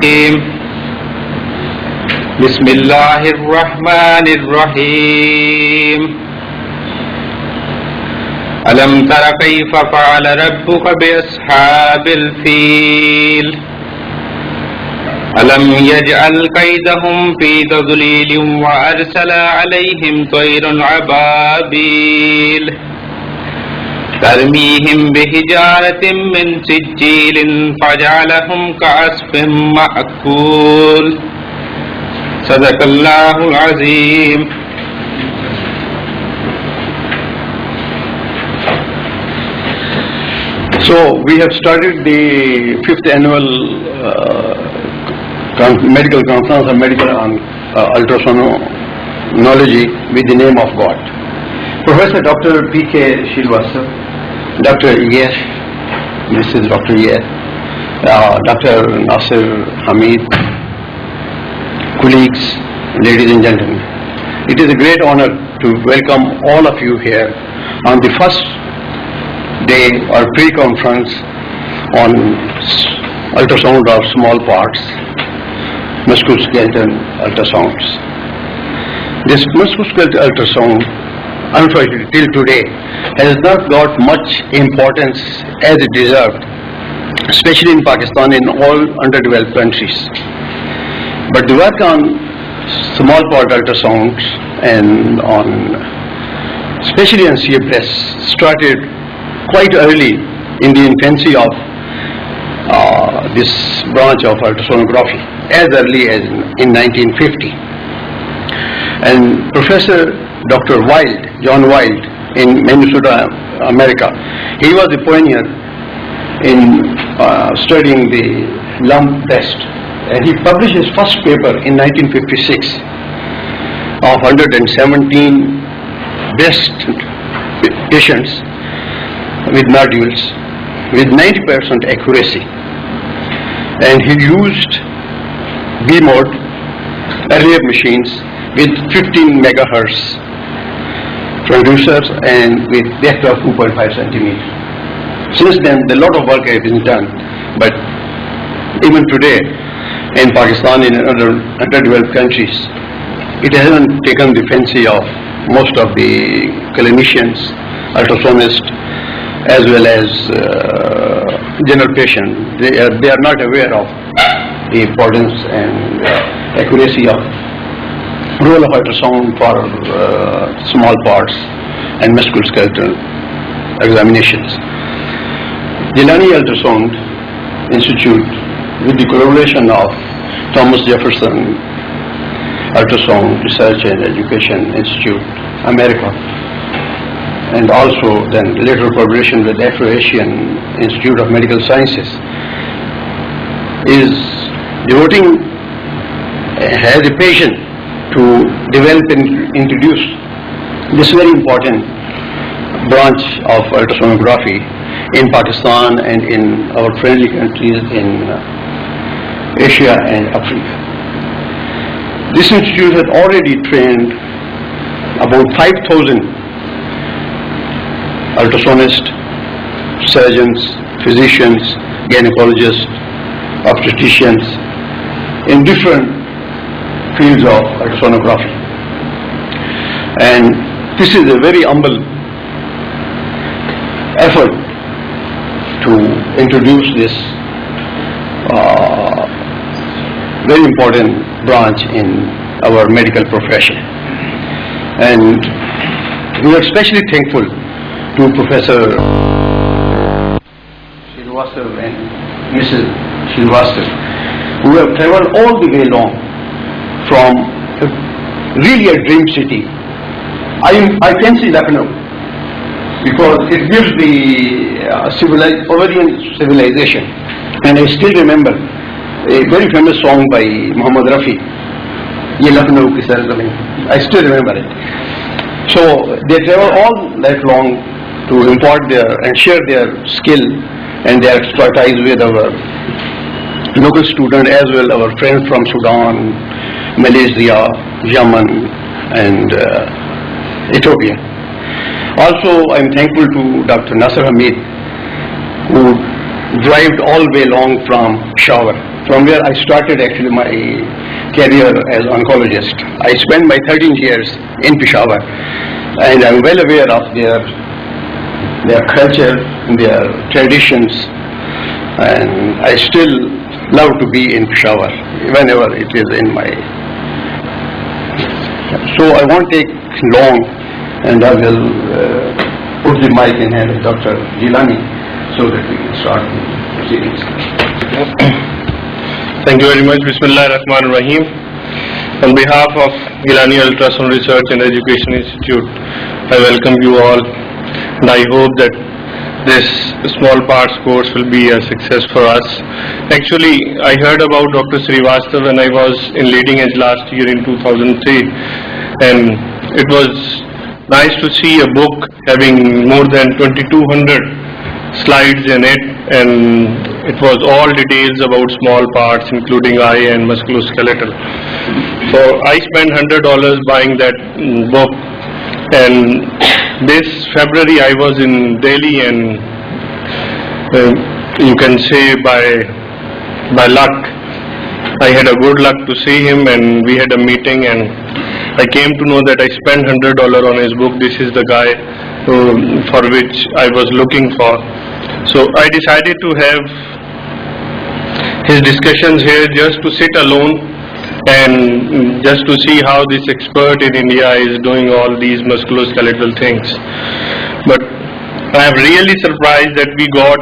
الرجيم بسم الله الرحمن الرحيم ألم تر كيف فعل ربك بأصحاب الفيل ألم يجعل كيدهم في تضليل وأرسل عليهم طيرا أبابيل ترميهم بحجارة من سجيل فجعلهم كعصف مأكول صدق الله العظيم. So we have started the 5th annual medical conference on medical ultrasonology with the name of God. Professor Dr. P.K. Srivastava, Dr. Yes, Mrs. Dr. Yes, Dr. Nasir Hamid, colleagues, ladies and gentlemen. It is a great honor to welcome all of you here on the first day or pre-conference on ultrasound of small parts, musculoskeletal ultrasounds. This musculoskeletal ultrasound, unfortunately till today, has not got much importance as it deserved, especially in Pakistan and all underdeveloped countries. But the work on small part ultrasounds and especially on CFS started quite early in the infancy of this branch of ultrasonography, as early as in 1950. And Professor Dr. Wild, John Wild, in Minnesota, America, he was the pioneer in studying the lump test, and he published his first paper in 1956 of 117 breast patients with nodules with 90% accuracy, and he used B-mode earlier machines with 15 megahertz transducers and with depth of 2.5 centimeters. Since then, a lot of work has been done, but even today in Pakistan and in other underdeveloped countries, it hasn't taken the fancy of most of the clinicians, ultrasonists, as well as general patients. They are not aware of the importance and accuracy of role of ultrasound for small parts and musculoskeletal examinations. Jelani Ultrasound Institute, with the collaboration of Thomas Jefferson Ultrasound Research and Education Institute, America, and also then later collaboration with Afro-Asian Institute of Medical Sciences, is devoting, has a passion to develop and introduce this very important branch of ultrasonography in Pakistan and in our friendly countries in Asia and Africa. This institute has already trained about 5,000 ultrasonists, surgeons, physicians, gynecologists, obstetricians in different fields of ultrasonography. And this is a very humble effort to introduce this very important branch in our medical profession. And we are especially thankful to Professor Srivastava and Mrs. Srivastava, who have traveled all the way long from really a dream city. I fancy Lucknow because it gives the Oriental civilization. And I still remember a very famous song by Muhammad Rafi, Ye Lucknow Ki Sarzameen. I still remember it. So they travel all that long to impart their and share their skill and their expertise with our local students as well our friends from Sudan, Malaysia, Yemen, and Ethiopia. Also, I am thankful to Dr. Nasir Hamid, who drove all the way long from Peshawar from where I started actually my career as oncologist. I spent my 13 years in Peshawar, and I'm well aware of their culture, their traditions, and I still love to be in Peshawar whenever it is in my. So I won't take long, and I will put the mic in hand of Dr. Gilani so that we can start the proceedings. Thank you very much. Bismillah ar-Rahman ar-Rahim. On behalf of Gilani Ultrasound Research and Education Institute, I welcome you all, and I hope that this small parts course will be a success for us. Actually, I heard about Dr. Srivastav when I was in Leading Edge last year in 2003, and it was nice to see a book having more than 2200 slides in it, and it was all details about small parts including eye and musculoskeletal. So I spent $100 buying that book, and this February I was in Delhi, and you can say by luck I had a good luck to see him, and we had a meeting, and I came to know that I spent $100 on his book. This is the guy for which I was looking for. So I decided to have his discussions here just to sit alone and just to see how this expert in India is doing all these musculoskeletal things. But I am really surprised that we got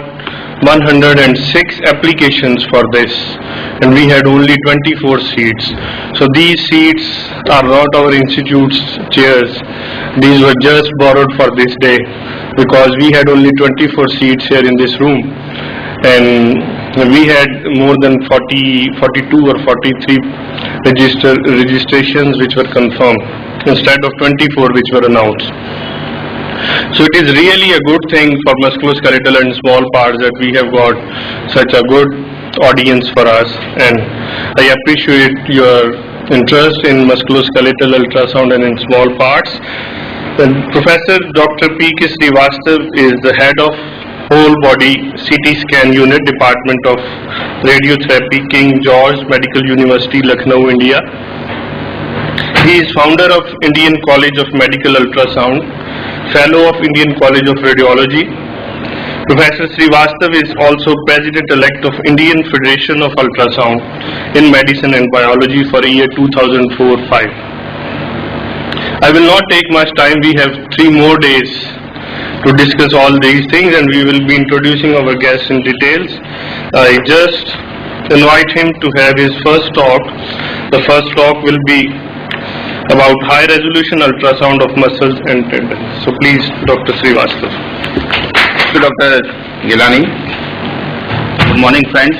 106 applications for this, and we had only 24 seats. So these seats are not our institute's chairs. These were just borrowed for this day, because we had only 24 seats here in this room, and we had more than 42 or 43 registrations which were confirmed instead of 24 which were announced. So it is really a good thing for musculoskeletal and small parts that we have got such a good audience for us, and I appreciate your interest in musculoskeletal ultrasound and in small parts. And Professor Dr. P.K. Srivastav is the head of Whole Body CT Scan Unit, Department of Radiotherapy, King George Medical University, Lucknow, India. He is founder of Indian College of Medical Ultrasound, Fellow of Indian College of Radiology. Professor Srivastav is also President-elect of Indian Federation of Ultrasound in Medicine and Biology for the year 2004-05. I will not take much time. We have 3 more days to discuss all these things, and we will be introducing our guests in details. I just invite him to have his first talk. The first talk will be about high resolution ultrasound of muscles and tendons. So please, Dr. Srivastav. Thank you, Dr. Gilani. Good morning, friends.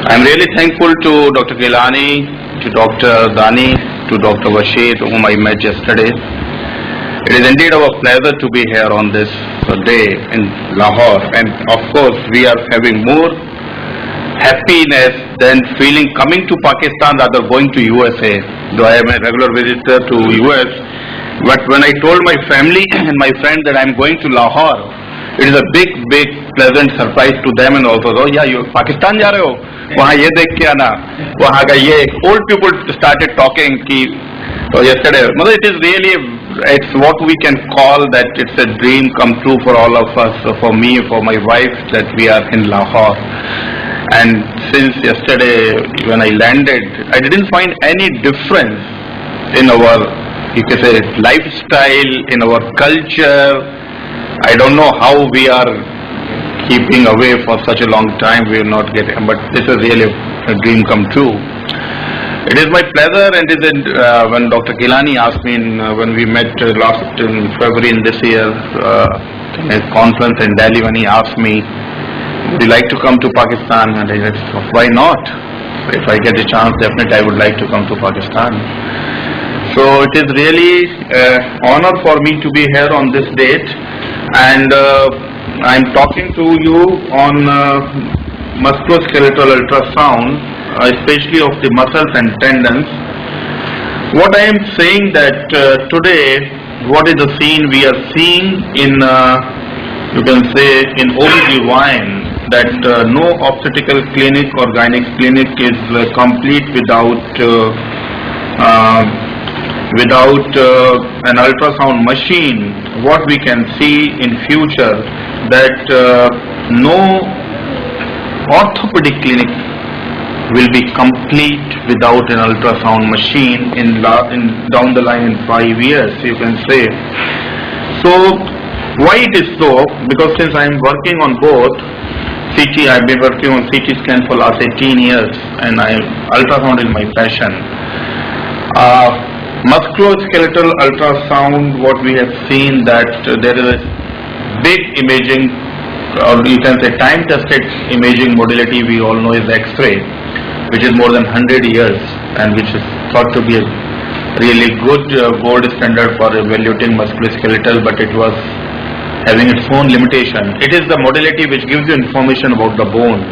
I am really thankful to Dr. Gilani, to Dr. Dani, to Dr. Bashir, whom I met yesterday. It is indeed our pleasure to be here on this day in Lahore, and of course we are having more happiness than feeling coming to Pakistan rather going to USA. Though I am a regular visitor to US, but when I told my family and my friends that I am going to Lahore, it is a big pleasant surprise to them, and also, oh yeah, you Pakistan ja rahe ho, wahan ye dekh ke aana, wahan ka ye. Old people started talking ki yesterday. Mother, it is really, it's what we can call that it's a dream come true for all of us, for me, for my wife, that we are in Lahore. And since yesterday when I landed, I didn't find any difference in our, you can say, lifestyle, in our culture. I don't know how we are keeping away for such a long time. We are not getting, but this is really a dream come true. It is my pleasure, and it is when Dr. Gilani asked me when we met last in February in this year in a conference in Delhi, when he asked me, would you like to come to Pakistan? And I said, why not? If I get a chance, definitely I would like to come to Pakistan. So it is really an honor for me to be here on this date, and I am talking to you on musculoskeletal ultrasound, especially of the muscles and tendons. What I am saying that today, what is the scene we are seeing in, you can say, in OBGYN, that no obstetrical clinic or gynec clinic is complete without an ultrasound machine. What we can see in future that no orthopedic clinic will be complete without an ultrasound machine in down the line in 5 years, you can say. So why it is so? Because since I am working on both CT, I have been working on CT scan for last 18 years, and ultrasound is my passion. Musculoskeletal ultrasound, what we have seen that there is a big imaging, or you can say time-tested imaging modality we all know is X-ray, which is more than 100 years and which is thought to be a really good gold standard for evaluating musculoskeletal, but it was having its own limitation. It is the modality which gives you information about the bone,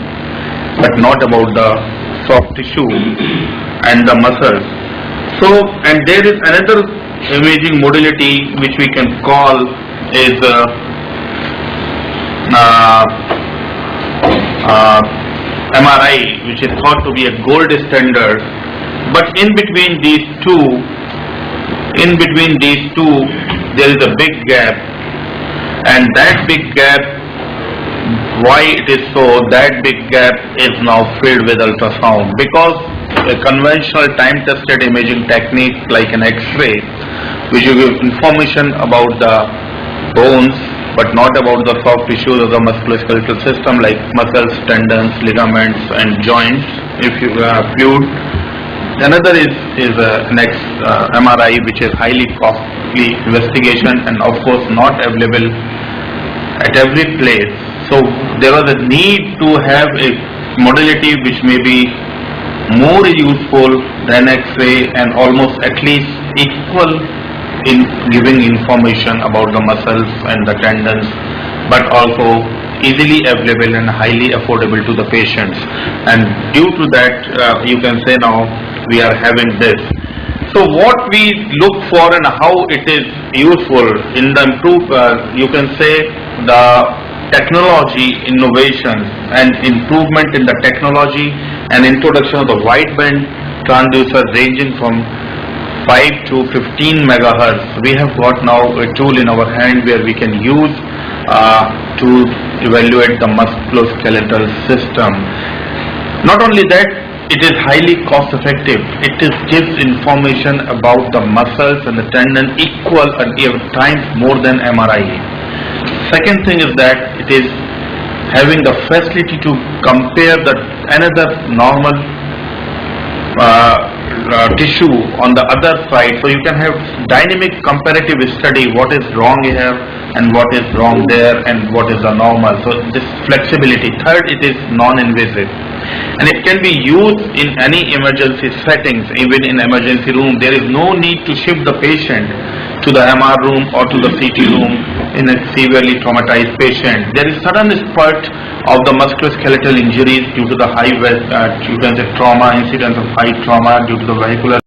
but not about the soft tissue and the muscles. So, and there is another imaging modality which we can call is MRI, which is thought to be a gold standard. But in between these two, there is a big gap, and that big gap, why it is so, that big gap is now filled with ultrasound, because a conventional time-tested imaging technique like an X-ray, which will give information about the bones but not about the soft tissues of the musculoskeletal system like muscles, tendons, ligaments and joints, if you fluid. Another is MRI, which is highly costly investigation and of course not available at every place. So there was a need to have a modality which may be more useful than X-ray and almost at least equal in giving information about the muscles and the tendons, but also easily available and highly affordable to the patients. And due to that, you can say now we are having this. So what we look for and how it is useful in the you can say the technology innovation and improvement in the technology and introduction of the wideband transducer ranging from 5 to 15 megahertz. We have got now a tool in our hand where we can use to evaluate the musculoskeletal system. Not only that, it is highly cost effective. It gives information about the muscles and the tendon equal and even times more than MRI. Second thing is that it is having the facility to compare another normal tissue on the other side, so you can have dynamic comparative study what is wrong here and what is wrong there and what is the normal. So this flexibility. Third, it is non-invasive and it can be used in any emergency settings. Even in emergency room, there is no need to shift the patient to the MR room or to the CT room in a severely traumatized patient. There is sudden spurt of the musculoskeletal injuries due to the high, you can say trauma, incidence of high trauma due to the vehicular